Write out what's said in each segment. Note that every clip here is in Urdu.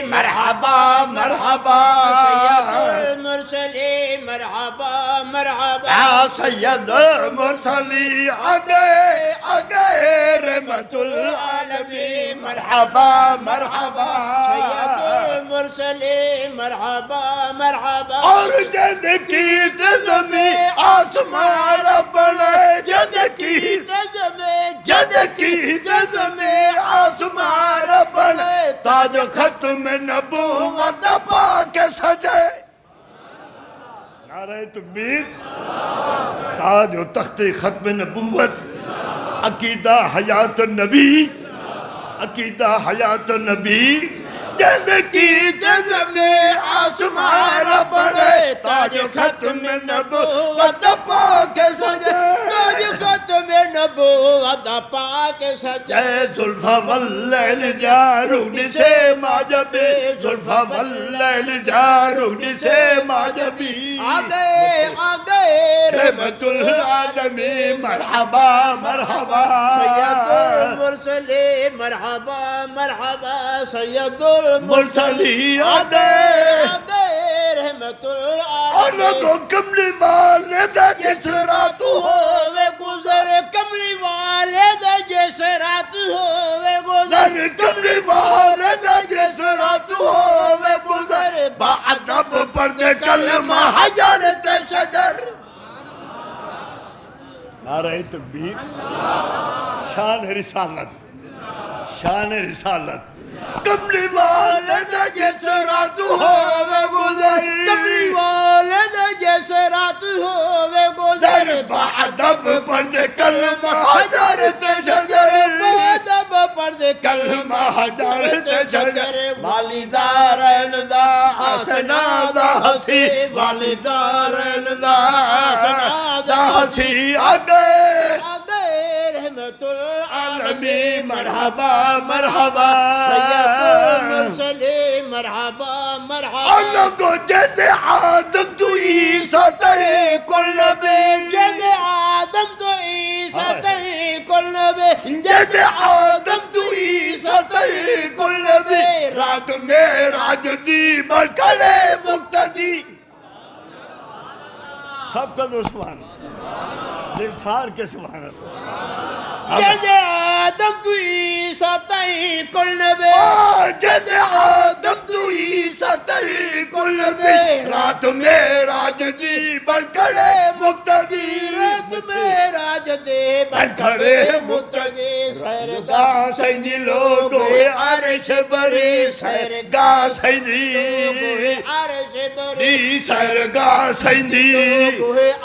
مرحبا مرحبا سید المرسلین مرحبا مرحبا یا سید المرسلین آگے آگے رحمت العالمین مرحبا مرحبا سید المرسلین مرحبا مرحبا اور جد کی تزمی آسمان بڑے جد کی جد کی تزمی آسمان بڑے تاج ختم نبوت پا کے سجے نعرہ تکبیر تاج و تخت ختم نبوت عقیدہ حیات النبی عقیدہ حیات النبی جد کی جزم آسمان بڑے تاج ختم نبوت پاک سجے تاج ختم نبوت پاک سجے جے زلفا واللیل جارونی سے ماجبی زلفا واللیل جارونی سے ماجبی آگے آگے رحمت العالمین مرحبا مرحبا سید المرسلین مرحبا مرحبا سید مرسلی آدے آگے رحمت اور العالمین کو کملی والدہ جس رات ہو ہوئے گزر کملی والدہ جس رات ہوئے گزر در کملی والدہ جس رات ہوئے گزر با ادب پردے کلمہ حجرت شجر نعرہ تکبیر شان رسالت شان رسالت کملی والدہ جس رات ہوئے گزر کملی والدہ جس رات ہوئے گزر در با ادب پردے کلمہ حجرت شجر ادب پرد کلمہ حجرت شجر والدارین دا آسنا دا حسی والدارین دا آسنا دا حسی آگے آگے رحمت العالمین عالمی مرحبا مرحبا سید المرسلین مرحبا مرحبا اللہ کو جیسے آدم تو عیسیٰ تہے کل نبی جد آدم تو عیسیٰ تہی کل نبی جیسے آدم تو عیسیٰ تہے کل نبی رات معراج دی بڑھ کھڑے مقتدی سب کا دو سبحان نثار کے سبحان اللہ جد آدم تو عیسیٰ تہی کل نبی جیسے آدم تو عیسیٰ تہے کل نبی رات معراج دی بڑھ کھڑے مقتدی رات معراج دے بڑھ کھڑے مقتدی سرگاہ سیدی لوگوے عرش بری سرگاہ سیدی عرش بری سرگاہ سیدی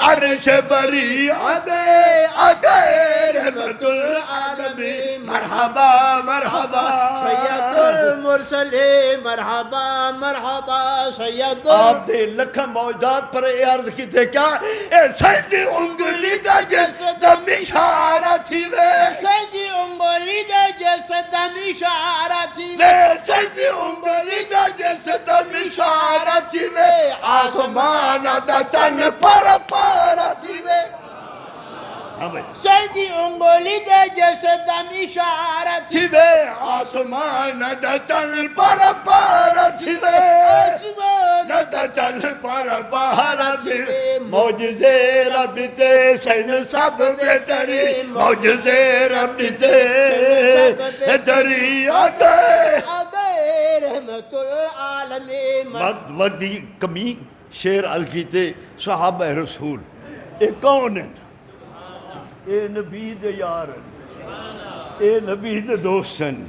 عرش بری آگے آگے رحمت العالمین مرحبا مرحبا سید المرسلین مرحبا مرحبا سید آپ دے لکھا موجات پر اے عرض کی تھے کیا اے سیدی انگلی دا جس دم اشارہ تھی وے سیدی انگلی دے جس دم اشارہ تھی وے سیدی انگلی دا جس دم اشارہ تھی وے آسمان دا تن پر پارا تھی وے ہاں بھائی سیدی انگلی دے جس دم اشارہ تھی تھی وے آسمان دا تن پر پارا تھی وے آسمان دا تن پر پارا تھی وے معجزے رب تے سین سب بہتری معجزے رب تے بہتری آگے آگے رحمت العالمین وقتی کمی شیر الکیتے صحابہ رسول اے کون ہیں اے نبی دے یار اے نبی دے دوستن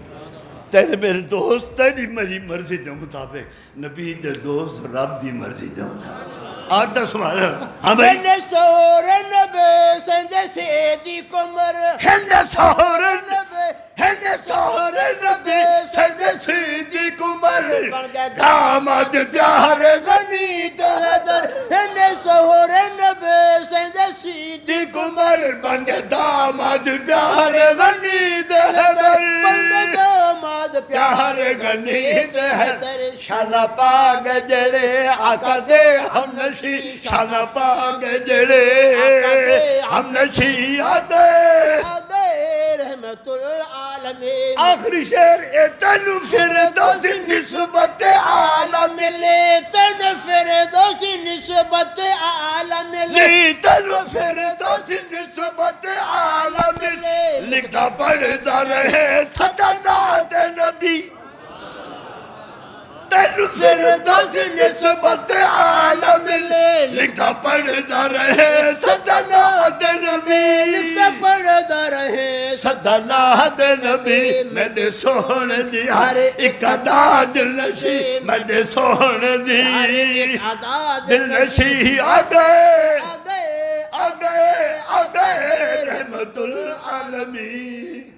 تیرے میرے دوست تیری میری مرضی دے مطابق نبی دے دوست رب دی مرضی دے مطابق آتا سمارا ہاں بھائی ہن سور نبی سند سیدی کمر ہن سہر نبی سید سیدی کمر داماد پیارے غنی تہدر ہن سور نبی سند سیدی کمر بن گئے داماد پیارے غنی حیدر بند داماد پیارے غنی حیدر شانہ پاگ جڑے آقا دے ہم نشی شانہ پاگ جڑے ہم نشی آدے رحمت العالمین آخری شعر اے تنو فردوس نسبت نسبت عالم لی تینو فردوس نسبت عالم لکھتا پڑھتا رہے صدنات نبی تینو فردوس نسبت عالم لکھتا پڑھتا رہے صدنات نبی لکھتا پڑھتا رہے صدنات نبی میں نے سون دی ہر ایک ادا دل نشی میں نے سون دی دل نشی آگئے آگئے آگئے رحمت العالمین